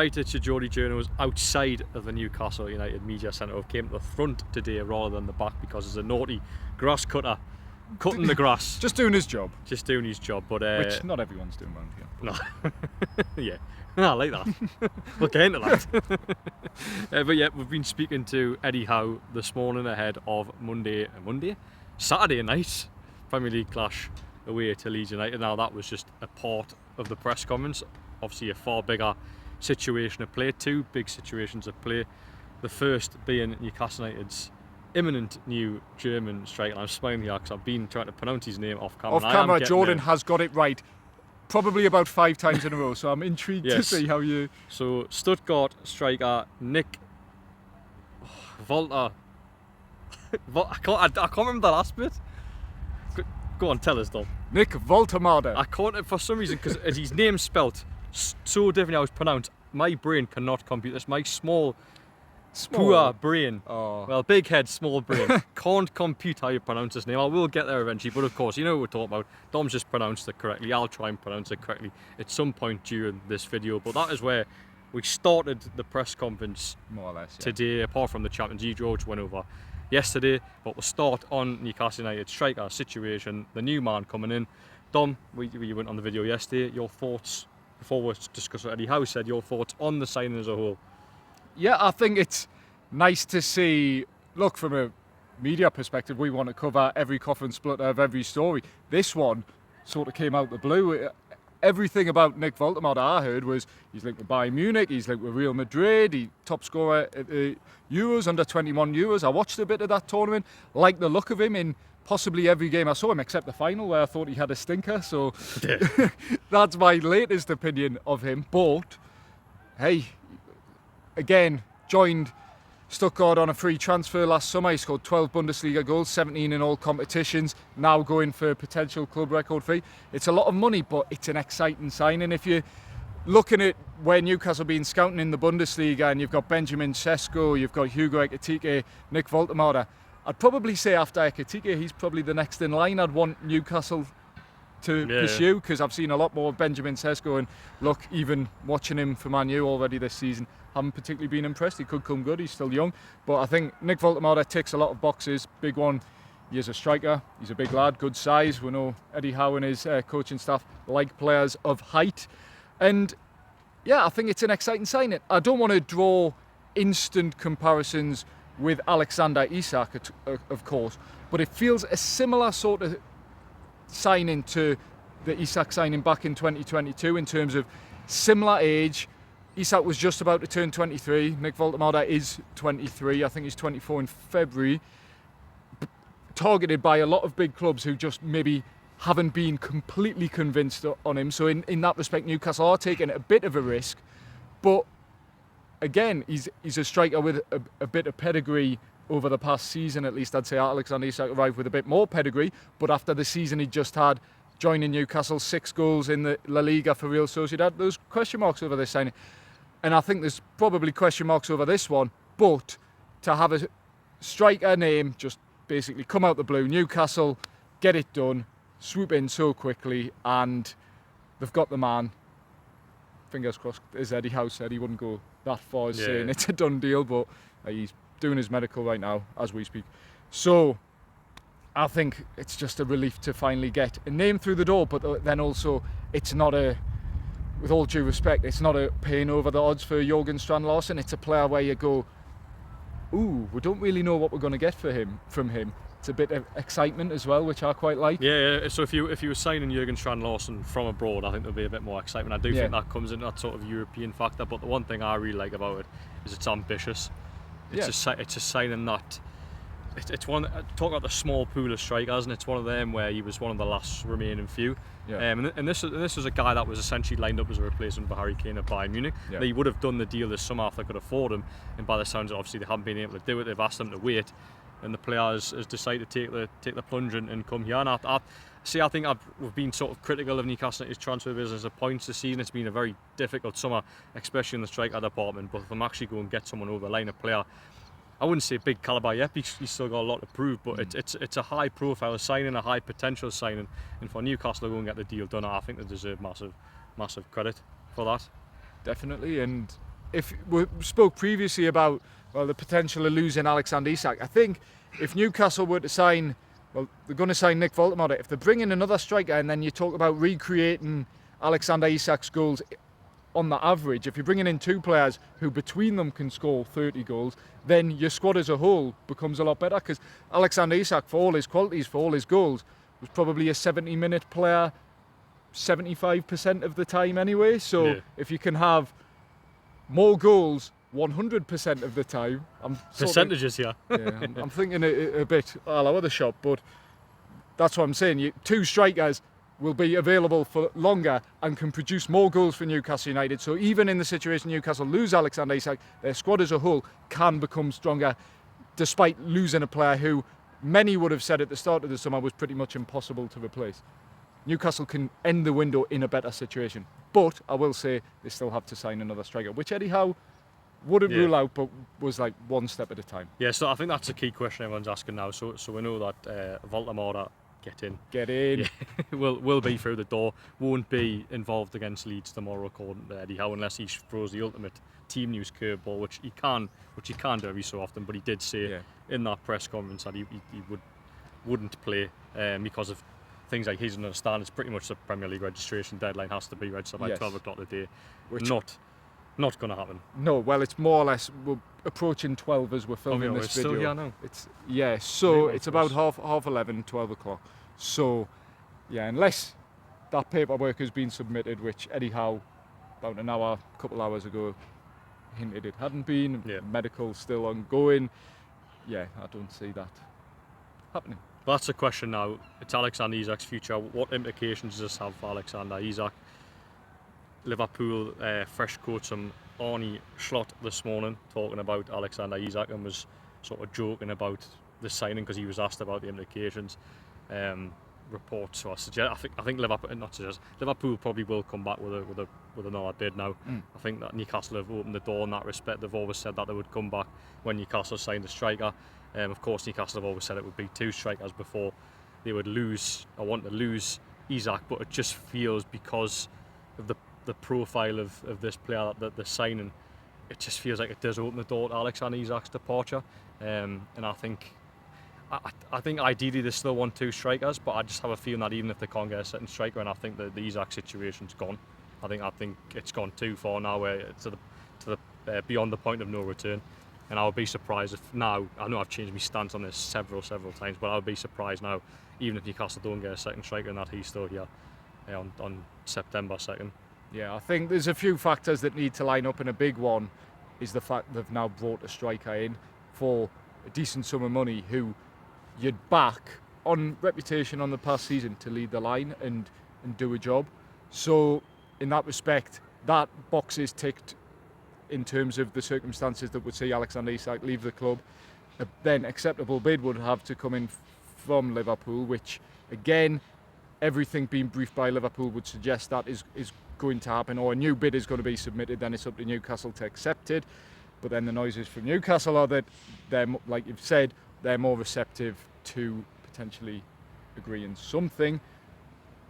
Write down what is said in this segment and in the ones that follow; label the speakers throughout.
Speaker 1: Right, it's your Geordie journos outside of the Newcastle United Media Centre who came to the front today rather than the back because there's a naughty grass cutter cutting the grass.
Speaker 2: Just doing his job.
Speaker 1: Just doing his job, but
Speaker 2: which not everyone's doing around here.
Speaker 1: No. Yeah, I like that. We'll get into that. But yeah, we've been speaking to Eddie Howe this morning ahead of Saturday night Premier League clash away to Leeds United. Now that was just a part of the press conference. Obviously a far bigger situation at play, two big situations at play. The first being Newcastle United's imminent new German striker. I'm smiling here because I've been trying to pronounce his name off camera.
Speaker 2: Off camera, Jordan has got it right. Probably about 5 times in a row, so I'm intrigued to see how you...
Speaker 1: So, Stuttgart striker Nick Volter. I can't remember the last bit. Go on, tell us, Dom.
Speaker 2: Nick WOLTEMADE.
Speaker 1: I can't, for some reason, because his name's spelt so differently how it's pronounced, my brain cannot compute this. My small poor brain, well, big head, small brain, can't compute how you pronounce his name. I will get there eventually, but of course, you know what we're talking about. Dom's just pronounced it correctly. I'll try and pronounce it correctly at some point during this video, but that is where we started the press conference
Speaker 2: more or less
Speaker 1: today, apart from the Champions League draw, which went over yesterday. But we'll start on Newcastle United striker situation, the new man coming in. Dom, we went on the video yesterday. Your thoughts, before we discuss what Eddie Howe said, your thoughts on the signing as a whole?
Speaker 2: Yeah, I think it's nice to see. Look, from a media perspective, we want to cover every cough and splutter of every story. This one sort of came out the blue. Everything about Nick WOLTEMADE I heard was he's linked with Bayern Munich, he's linked with Real Madrid, he top scorer at the Euros, under 21 Euros. I watched a bit of that tournament, liked the look of him in possibly every game I saw him, except the final where I thought he had a stinker. So that's my latest opinion of him. But hey, again, joined Stuttgart on a free transfer last summer. He scored 12 Bundesliga goals, 17 in all competitions, now going for a potential club record fee. It's a lot of money, but it's an exciting signing. If you're looking at where Newcastle have been scouting in the Bundesliga and you've got Benjamin Sesko, you've got Hugo Ekitike, Nick WOLTEMADE, I'd probably say after Ekitike, he's probably the next in line I'd want Newcastle to pursue, because I've seen a lot more of Benjamin Sesko, and look, even watching him for Man U already this season, haven't particularly been impressed. He could come good, he's still young, but I think Nick WOLTEMADE ticks a lot of boxes. Big one, he is a striker, he's a big lad, good size. We know Eddie Howe and his coaching staff like players of height, and yeah, I think it's an exciting signing. I don't want to draw instant comparisons with Alexander Isak, of course, but it feels a similar sort of signing to the Isak signing back in 2022 in terms of similar age. Isak was just about to turn 23. Nick WOLTEMADE is 23. I think he's 24 in February. Targeted by a lot of big clubs who just maybe haven't been completely convinced on him. So in that respect, Newcastle are taking a bit of a risk. But again, he's a striker with a bit of pedigree over the past season, at least. I'd say Alexander Isak arrived with a bit more pedigree, but after the season he just had, joining Newcastle, 6 goals in the La Liga for Real Sociedad, there's question marks over this signing. And I think there's probably question marks over this one, but to have a striker name just basically come out the blue, Newcastle get it done, swoop in so quickly, and they've got the man. Fingers crossed, as Eddie Howe said, he wouldn't go that far as saying it's a done deal, but he's doing his medical right now as we speak. So I think it's just a relief to finally get a name through the door, but then also it's not a, with all due respect, it's not a paying over the odds for Jürgen Strand-Larsen. It's a player where you go, ooh, we don't really know what we're going to get from him. It's a bit of excitement as well, which I quite like.
Speaker 1: Yeah. So if you were signing Jürgen Strand-Larsen from abroad, I think there'll be a bit more excitement. I do think that comes into that sort of European factor. But the one thing I really like about it is it's ambitious. It's a signing that it's one. Talk about the small pool of strikers, and it's one of them where he was one of the last remaining few. And this was a guy that was essentially lined up as a replacement for Harry Kane at Bayern Munich. They would have done the deal this summer if they could afford him, and by the sounds, obviously they haven't been able to do it. They've asked them to wait, and the player has decided to take the plunge and come here. And I think we've been sort of critical of Newcastle United's transfer business at points this season. It's been a very difficult summer, especially in the striker department. But if I'm actually going to get someone over the line, a player, I wouldn't say big calibre yet, because he's still got a lot to prove, but it's a high profile signing, a high potential signing, and for Newcastle to go and get the deal done, I think they deserve massive credit for that.
Speaker 2: Definitely, and if we spoke previously about the potential of losing Alexander Isak, I think if Newcastle were to sign, they're going to sign Nick WOLTEMADE. If they bring in another striker and then you talk about recreating Alexander Isak's goals on the average, if you're bringing in two players who between them can score 30 goals, then your squad as a whole becomes a lot better, because Alexander Isak, for all his qualities, for all his goals, was probably a 70-minute player 75% of the time anyway. So if you can have more goals 100% of the time,
Speaker 1: percentages here.
Speaker 2: I'm thinking a bit all over the shop, but that's what I'm saying. Two strikers will be available for longer and can produce more goals for Newcastle United. So even in the situation Newcastle lose Alexander Isak, their squad as a whole can become stronger, despite losing a player who many would have said at the start of the summer was pretty much impossible to replace. Newcastle can end the window in a better situation. But I will say they still have to sign another striker, which Eddie Howe wouldn't rule out, but was like one step at a time.
Speaker 1: Yeah, so I think that's a key question everyone's asking now. So we know that WOLTEMADE get in. Yeah. will be through the door. Won't be involved against Leeds tomorrow, according to Eddie Howe, unless he throws the ultimate team news curveball, which he can do every so often. But he did say in that press conference that he wouldn't play because of things like he doesn't understand. It's pretty much the Premier League registration deadline has to be registered by 12 o'clock today. Which not going to happen. No, well, it's more or less, we're approaching 12 as we're filming this video.
Speaker 2: Still here now. So it's about half 11, 12 o'clock. So, unless that paperwork has been submitted, which Eddie Howe, about an hour, couple hours ago, hinted it hadn't been, medical still ongoing, I don't see that happening.
Speaker 1: Well, that's the question now. It's Alexander Isak's future. What implications does this have for Alexander Isak? Liverpool fresh quotes from Arne Slot this morning talking about Alexander Isak, and was sort of joking about the signing because he was asked about the implications. Reports or suggest I think Liverpool probably will come back with another bid now. I think that Newcastle have opened the door in that respect. They've always said that they would come back when Newcastle signed a striker. Of course, Newcastle have always said it would be two strikers before they would want to lose Isak, but it just feels, because of the profile of this player that they're signing, it just feels like it does open the door to Alexander Isak's departure. And I think ideally they still want two strikers, but I just have a feeling that even if they can't get a second striker, and I think that the Isak situation's gone. I think it's gone too far now, where it's to the beyond the point of no return. And I would be surprised if now, I know I've changed my stance on this several times, but I would be surprised now, even if Newcastle don't get a second striker, and that he's still here on September 2nd.
Speaker 2: Yeah, I think there's a few factors that need to line up, and a big one is the fact they've now brought a striker in for a decent sum of money who you'd back on reputation on the past season to lead the line and do a job. So in that respect, that box is ticked in terms of the circumstances that would see Alexander Isak leave the club. A then acceptable bid would have to come in from Liverpool, which again, everything being briefed by Liverpool would suggest that is going to happen, or a new bid is going to be submitted. Then it's up to Newcastle to accept it. But then the noises from Newcastle are that they're, like you've said, they're more receptive to potentially agreeing something.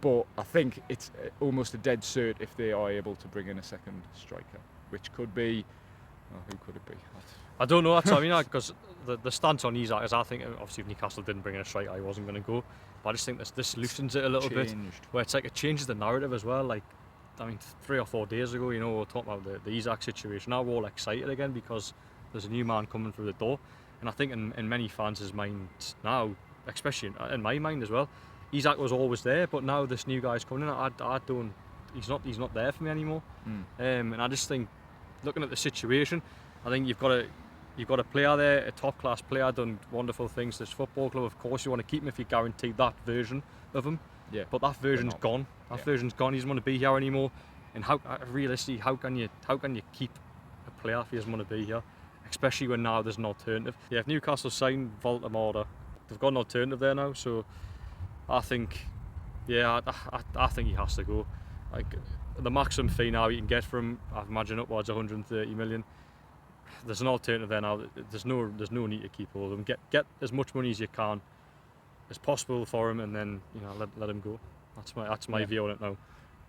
Speaker 2: But I think it's almost a dead cert if they are able to bring in a second striker, which could be, who could it be?
Speaker 1: I don't know. That's what I mean, because the stance on Isak is, I think obviously if Newcastle didn't bring in a striker, he wasn't going to go. But I just think this loosens it a little bit, where it's like it changes the narrative as well. Like, I mean, 3 or 4 days ago, we were talking about the Isak situation. Now we're all excited again because there's a new man coming through the door. And I think in many fans' minds now, especially in my mind as well, Isak was always there, but now this new guy's coming in. He's not there for me anymore. And I just think, looking at the situation, I think you've got a player there, a top class player, done wonderful things to this football club. Of course, you want to keep him if you guarantee that version of him. Yeah. But that version's gone. Version's gone. He doesn't want to be here anymore. And realistically, how can you keep a player if he doesn't want to be here? Especially when now there's an alternative. Yeah, if Newcastle sign WOLTEMADE, they've got an alternative there now. So I think, I think he has to go. Like, the maximum fee now you can get from, I imagine, upwards of 130 million. There's an alternative there now. There's no need to keep hold of him. Get as much money as you can, as possible for him, and then let him go. That's my view on it now.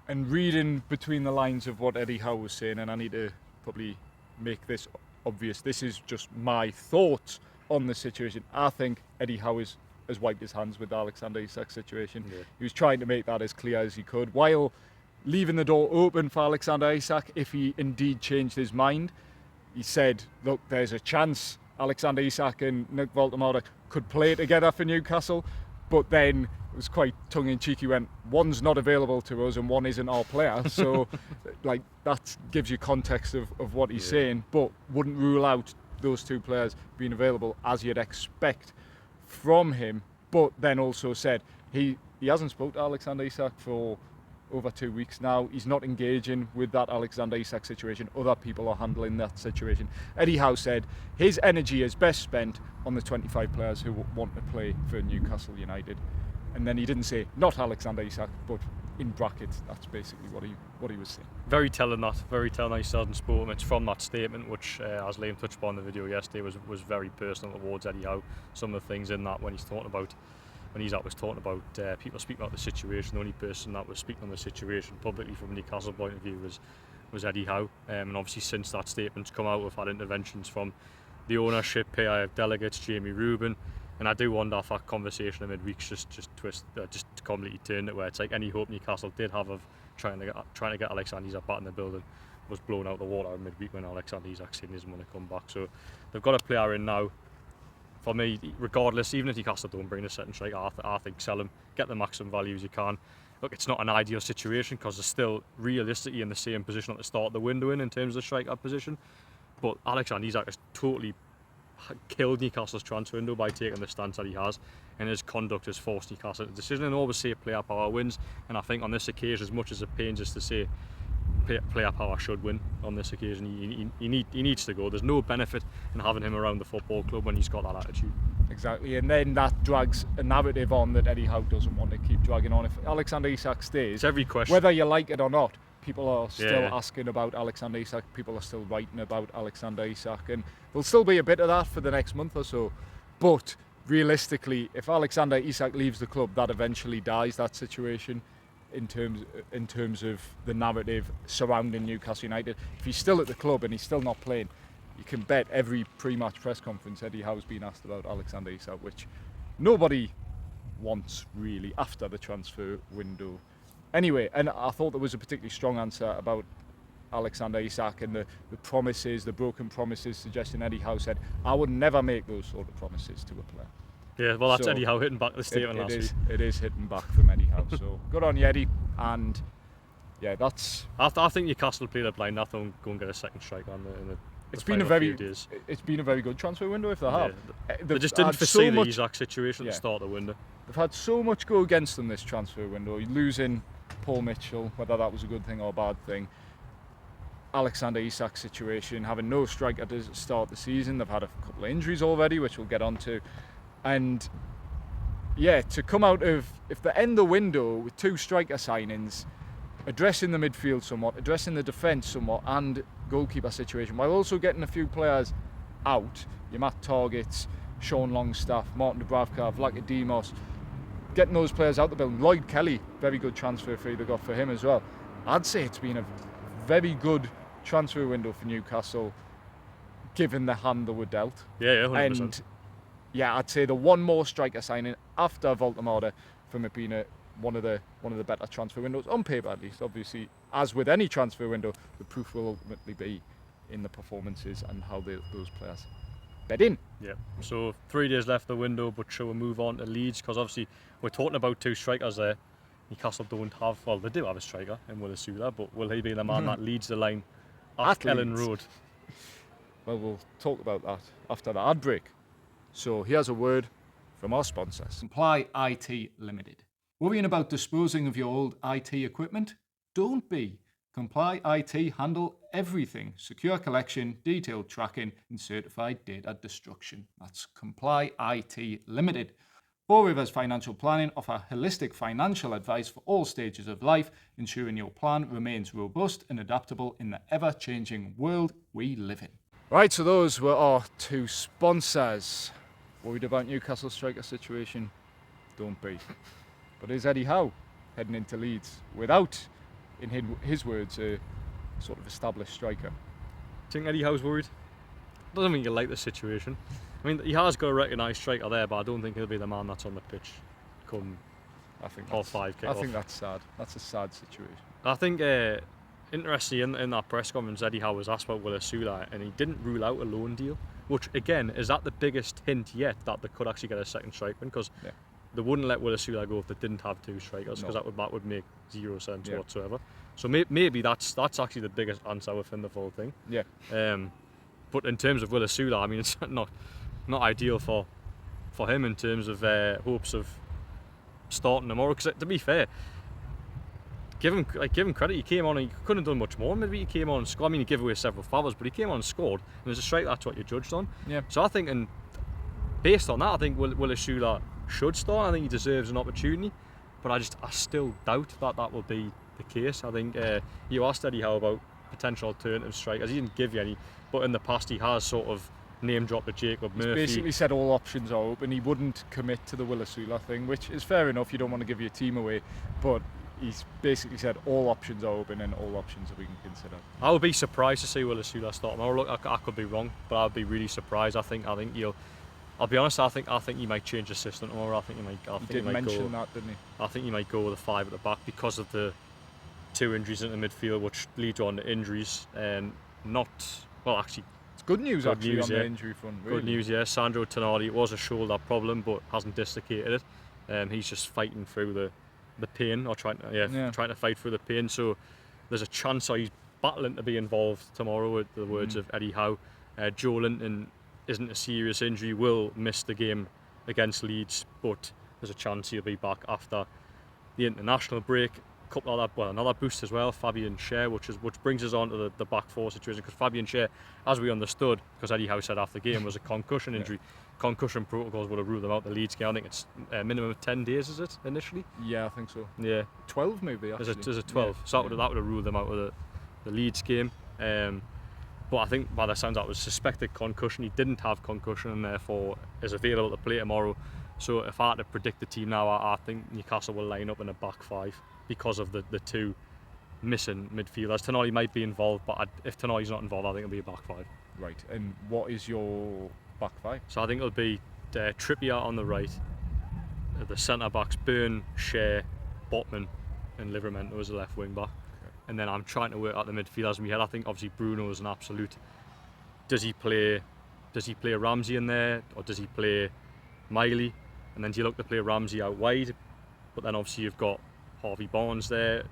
Speaker 2: And reading between the lines of what Eddie Howe was saying, and I need to probably make this obvious. This is just my thoughts on the situation. I think Eddie Howe has wiped his hands with the Alexander Isak situation. Yeah. He was trying to make that as clear as he could, while leaving the door open for Alexander Isak if he indeed changed his mind. He said, look, there's a chance Alexander Isak and Nick WOLTEMADE could play together for Newcastle, but then it was quite tongue-in-cheek. He went, one's not available to us and one isn't our player. So like that gives you context of what he's saying, but wouldn't rule out those two players being available as you'd expect from him. But then also said he hasn't spoke to Alexander Isak for over 2 weeks now. He's not engaging with that Alexander Isak situation. Other people are handling that situation. Eddie Howe said his energy is best spent on the 25 players who want to play for Newcastle United. And then he didn't say not Alexander Isak, but in brackets, that's basically what he was saying.
Speaker 1: Very telling that. Very telling that he hasn't spoken. It's from that statement, which, as Liam touched upon in the video yesterday, was very personal towards Eddie Howe. Some of the things in that when Isak was talking about people speaking about the situation, the only person that was speaking on the situation publicly from Newcastle point of view was Eddie Howe. And obviously since that statement's come out, we've had interventions from the ownership, PIF delegates, Jamie Rubin, and I do wonder if that conversation in midweek's just completely turned it, where it's like any hope Newcastle did have of trying to get Alexander Isak back in the building was blown out the water in midweek when Alexander Isak said he doesn't want to come back. So they've got a player in now. For me, regardless, even if Newcastle don't bring a second striker, I think sell him, get the maximum value as you can. Look, it's not an ideal situation because they're still realistically in the same position at the start of the window in terms of the striker position. But Alexander Isak has totally killed Newcastle's transfer window by taking the stance that he has, and his conduct has forced Newcastle into a decision. And always say player power wins, and I think on this occasion, as much as it pains us to say, player power should win on this occasion. He needs to go. There's no benefit in having him around the football club when he's got that attitude.
Speaker 2: Exactly, and then that drags a narrative on that Eddie Howe doesn't want to keep dragging on. If Alexander Isak stays,
Speaker 1: it's every question,
Speaker 2: whether you like it or not, people are still asking about Alexander Isak, people are still writing about Alexander Isak, and there'll still be a bit of that for the next month or so. But realistically, if Alexander Isak leaves the club, that eventually dies, that situation, in terms of the narrative surrounding Newcastle United. If he's still at the club and he's still not playing, you can bet every pre-match press conference Eddie Howe's been asked about Alexander Isak, which nobody wants really after the transfer window. Anyway, and I thought there was a particularly strong answer about Alexander Isak and the promises, the broken promises, suggesting Eddie Howe said, I would never make those sort of promises to a player.
Speaker 1: Yeah, well, that's Eddie Howe hitting back the statement last week.
Speaker 2: It is hitting back from Eddie Howe, so good on you, Eddie. And yeah, that's.
Speaker 1: I think Newcastle play their blind. I think go and get a second striker in the
Speaker 2: It's been a very good transfer window if they have.
Speaker 1: They just didn't foresee the Isak situation at the start of the window.
Speaker 2: They've had so much go against them this transfer window. Losing Paul Mitchell, whether that was a good thing or a bad thing. Alexander Isak situation, having no striker to start the season. They've had a couple of injuries already, which we'll get onto. And yeah, to come out of, if they end the window with two striker signings, addressing the midfield somewhat, addressing the defence somewhat, and goalkeeper situation, while also getting a few players out, your Matt Targetts, Sean Longstaff, Martin Dubravka, Vlachodimos, getting those players out the building. Lloyd Kelly, very good transfer fee they got for him as well. I'd say it's been a very good transfer window for Newcastle, given the hand they were dealt.
Speaker 1: Yeah, 100%.
Speaker 2: And yeah, I'd say the one more striker signing after WOLTEMADE from it being one of the better transfer windows on paper, at least. Obviously, as with any transfer window, the proof will ultimately be in the performances and how those players bed in.
Speaker 1: Yeah. So 3 days left the window, but shall we move on to Leeds? Because obviously we're talking about two strikers there. Newcastle don't have. Well, they do have a striker in Willisula, but will he be the man that leads the line at Ellen Road?
Speaker 2: Well, we'll talk about that after the ad break. So here's a word from our sponsors. Comply IT Limited. Worrying about disposing of your old IT equipment? Don't be. Comply IT handle everything. Secure collection, detailed tracking, and certified data destruction. That's Comply IT Limited. Four Rivers Financial Planning offer holistic financial advice for all stages of life, ensuring your plan remains robust and adaptable in the ever-changing world we live in. Right, so those were our two sponsors. Worried about Newcastle striker situation? Don't be. But is Eddie Howe heading into Leeds without, in his words, a sort of established striker?
Speaker 1: think Eddie Howe's worried? Doesn't mean you like the situation. I mean, he has got a recognised striker there, but I don't think he'll be the man that's on the pitch come half 5 kick-off.
Speaker 2: I think that's sad. That's a sad situation.
Speaker 1: I think interesting in that press conference, Eddie Howe was asked about Willisula, and he didn't rule out a loan deal, which again is that the biggest hint yet that they could actually get a second striker, because they wouldn't let Willisula go if they didn't have 2 strikers, because that would make 0 sense whatsoever. So maybe that's actually the biggest answer within the whole thing.
Speaker 2: Yeah.
Speaker 1: But in terms of Willisula, I mean, it's not ideal for him in terms of hopes of starting tomorrow. Because to be fair, give him credit. He came on and he couldn't have done much more. Maybe he came on and scored. I mean, he gave away several fouls, but he came on and scored. And as a striker, that's what you're judged on.
Speaker 2: Yeah.
Speaker 1: So I think, and based on that, I think Willisula should start. I think he deserves an opportunity, but I still doubt that will be the case. I think you asked Eddie Howe about potential alternative strikers. He didn't give you any, but in the past he has sort of name dropped to Jacob Murphy.
Speaker 2: He's basically said all options are open. He wouldn't commit to the Willisula thing, which is fair enough. You don't want to give your team away, but he's basically said all options are open and all options that we can consider.
Speaker 1: I would be surprised to see Willisula start tomorrow. Look, I could be wrong, but I'd be really surprised. I think he'll. I'll be honest. I think he might change the system tomorrow. I think he might.
Speaker 2: He did mention that, didn't he?
Speaker 1: I think he might go with a 5 at the back because of the 2 injuries in the midfield, which leads on to injuries. Actually,
Speaker 2: it's good news on the injury front. Really.
Speaker 1: Good news, yeah. Sandro Tonali, it was a shoulder problem, but hasn't dislocated it. He's just fighting through the pain, or trying to fight through the pain. So there's a chance he's battling to be involved tomorrow, with the words of Eddie Howe. Joe Linton isn't a serious injury, will miss the game against Leeds, but there's a chance he'll be back after the international break. Another boost as well, Fabian Scurr, which brings us on to the back 4 situation, because Fabian Scurr, as we understood, because Eddie Howe said after the game, was a concussion injury. Concussion protocols would have ruled them out the Leeds game. I think it's a minimum of 10 days, is it, initially?
Speaker 2: Yeah, I think so.
Speaker 1: Yeah.
Speaker 2: 12 maybe, actually.
Speaker 1: There's a 12, so that would have ruled them out of the Leeds game. But I think by the sounds that was suspected concussion. He didn't have concussion and therefore is available to play tomorrow. So if I had to predict the team now, I think Newcastle will line up in a back 5 because of the 2 missing midfielders. Tonali might be involved, but if Tonali's not involved, I think it'll be a back 5.
Speaker 2: Right, and what is your back 5?
Speaker 1: So I think it'll be Trippier on the right, the centre backs Byrne, Scurr, Botman, and Livramento as the left wing back. And then I'm trying to work out the midfielders in my head. I think obviously Bruno is an absolute. Does he play Ramsey in there, or does he play Miley? And then do you look to play Ramsey out wide? But then obviously you've got Harvey Barnes there,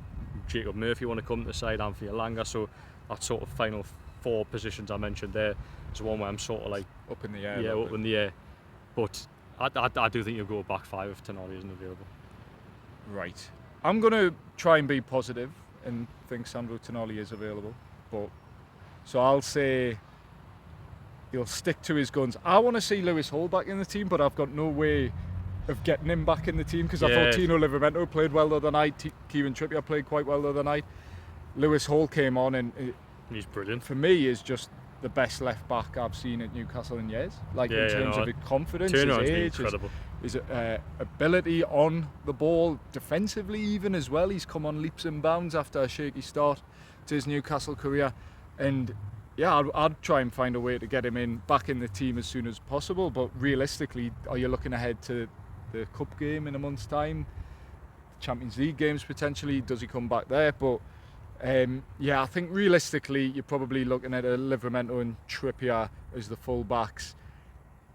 Speaker 1: Jacob Murphy want to come to the side, Anthony Elanga. So that sort of final 4 positions I mentioned there is one where I'm sort of like
Speaker 2: up in the air.
Speaker 1: Yeah, up in the air. But I do think you'll go back 5 if Tonali isn't available.
Speaker 2: Right. I'm going to try and be positive and think Sandro Tonali is available, so I'll say he'll stick to his guns. I want to see Lewis Hall back in the team, but I've got no way of getting him back in the team, because I thought Tino Livramento played well the other night, Kieran Trippier played quite well the other night. Lewis Hall came on and
Speaker 1: he's brilliant.
Speaker 2: For me, is just the best left back I've seen at Newcastle in years. In terms of his confidence, his age, his ability on the ball, defensively even as well. He's come on leaps and bounds after a shaky start to his Newcastle career, and I'd try and find a way to get him back in the team as soon as possible. But realistically, are you looking ahead to the cup game in a month's time, Champions League games potentially? Does he come back there? But I think realistically you're probably looking at a Livramento and Trippier as the full backs,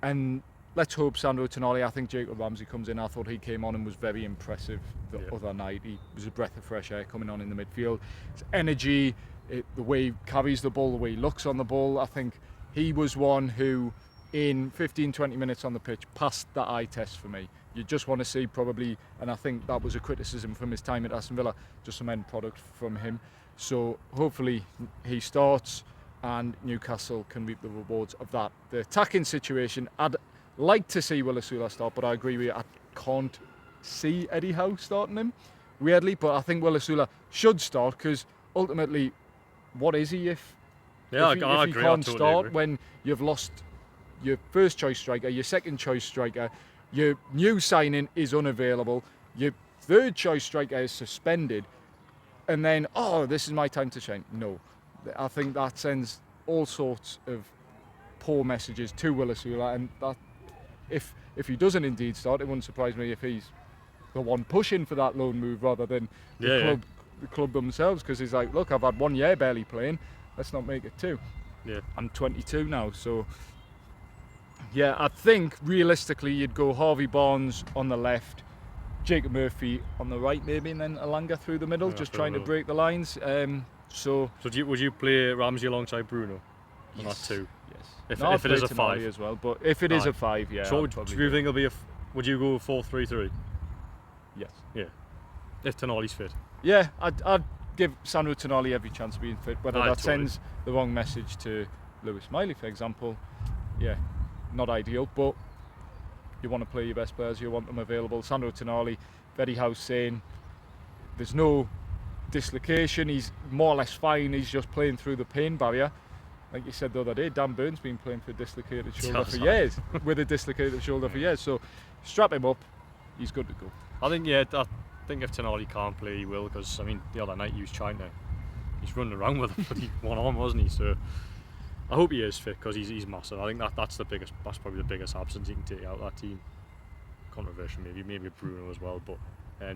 Speaker 2: and let's hope Sandro Tonali. I think Jacob Ramsey comes in. I thought he came on and was very impressive the other night. He was a breath of fresh air coming on in the midfield. His energy, the way he carries the ball, the way he looks on the ball. I think he was one who in 15-20 minutes on the pitch passed that eye test for me. You just want to see probably, and I think that was a criticism from his time at Aston Villa, just some end product from him. So hopefully he starts and Newcastle can reap the rewards of that. The attacking situation, I'd like to see Willisula start, but I agree with you, I can't see Eddie Howe starting him, weirdly, but I think Willisula should start, because ultimately, what is he if he can't start when you've lost your first choice striker, your second choice striker, your new signing is unavailable, your third choice striker is suspended, and then, this is my time to shine. No, I think that sends all sorts of poor messages to Willisula, and that if he doesn't indeed start, it wouldn't surprise me if he's the one pushing for that loan move rather than the club themselves, because he's like, look, I've had 1 year barely playing, let's not make it 2.
Speaker 1: Yeah.
Speaker 2: I'm 22 now, so yeah, I think realistically you'd go Harvey Barnes on the left, Jacob Murphy on the right maybe, and then Alanga through the middle, just trying to break the lines. So
Speaker 1: would you play Ramsey alongside Bruno?
Speaker 2: Yes.
Speaker 1: Not 2?
Speaker 2: Yes.
Speaker 1: If it is a 5
Speaker 2: as well, but if it is a 5, yeah.
Speaker 1: So do you think it'll be would you go 4-3-3?
Speaker 2: Yes.
Speaker 1: Yeah. If Tonali's fit.
Speaker 2: Yeah, I'd give Sandro Tonali every chance of being fit. Whether that sends the wrong message to Lewis Miley, for example, yeah, not ideal. But you want to play your best players, you want them available. Sandro Tonali, Eddie Howe saying there's no dislocation, he's more or less fine, he's just playing through the pain barrier. Like you said the other day, Dan Burn's been playing for a dislocated shoulder for years, with a dislocated shoulder for years. So strap him up, he's good to go.
Speaker 1: I think if Tonali can't play, he will, because I mean the other night he's running around with one arm, wasn't he? So I hope he is fit, because he's massive. I think that's probably the biggest absence he can take out of that team. Controversial maybe Bruno as well, but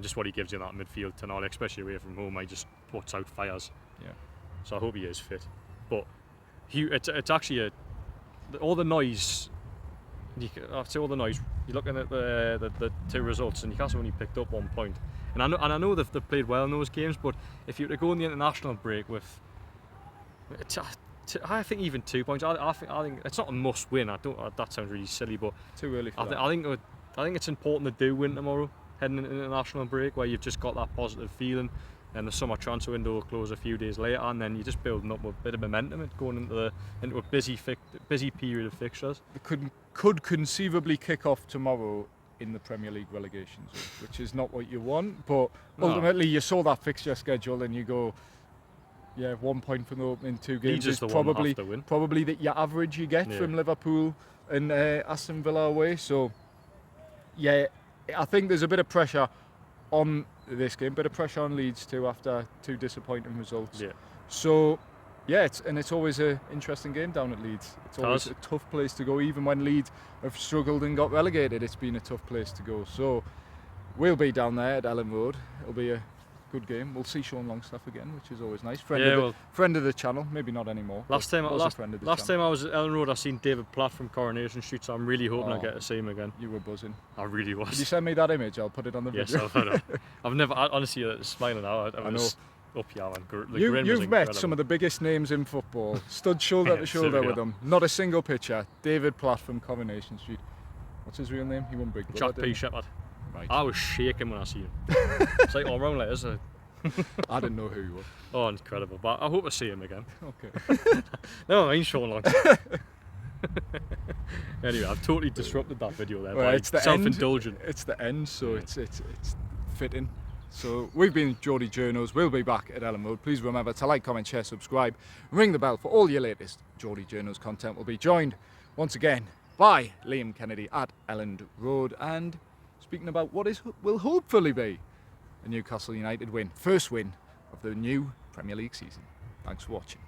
Speaker 1: just what he gives you in that midfield, Tonali, especially away from home, he just puts out fires. Yeah. So I hope he is fit, but it's actually all the noise. After all the noise, you're looking at the 2 results, and Newcastle only picked up 1 point. And I know they've played well in those games, but if you were to go in the international break with, I think even 2 points, I think it's not a must win. That sounds really silly, but
Speaker 2: too early for that.
Speaker 1: I think it's important to do win tomorrow, heading into the international break, where you've just got that positive feeling, and the summer transfer window will close a few days later, and then you're just building up a bit of momentum and going into a busy period of fixtures.
Speaker 2: They could conceivably kick off tomorrow in the Premier League relegation zone, which is not what you want, but ultimately you saw that fixture schedule and you go, yeah, 1 point from the opening 2 games is probably the average you get from Liverpool and Aston Villa away. So yeah, I think there's a bit of pressure on this game, bit of pressure on Leeds too after 2 disappointing results. Yeah. So yeah, it's always an interesting game down at Leeds. It's always a tough place to go. Even when Leeds have struggled and got relegated, it's been a tough place to go. So we'll be down there at Ellen Road. It'll be a good game. We'll see Sean Longstaff again, which is always nice. Friend of the channel, maybe not anymore.
Speaker 1: Last time I was at Ellen Road, I seen David Platt from Coronation Street, so I'm really hoping I get to see him again.
Speaker 2: You were buzzing.
Speaker 1: I really was.
Speaker 2: Did you send me that image? I'll put it on the video.
Speaker 1: Yes, I've never, honestly, smiling out. I know. Up here, man.
Speaker 2: You've met some of the biggest names in football. Stood shoulder to shoulder with them. Not a single picture. David Platt from Coronation Street. What's his real name? He won Big Brother.
Speaker 1: Jack P. Shepherd.
Speaker 2: Right.
Speaker 1: I was shaking when I see him. It's like all round like this.
Speaker 2: I didn't know who he was.
Speaker 1: Oh, incredible. But I hope to see him again.
Speaker 2: Okay.
Speaker 1: No, I mean Sean Long. Anyway, I've totally disrupted that video there.
Speaker 2: Well, it's the
Speaker 1: self-indulgent.
Speaker 2: It's the end, so it's fitting. So we've been Geordie Journos. We'll be back at Ellen Road. Please remember to like, comment, share, subscribe, ring the bell for all your latest Geordie Journos content. We'll be joined once again by Liam Kennedy at Ellen Road, and speaking about what will hopefully be a Newcastle United win, first win of the new Premier League season. Thanks for watching.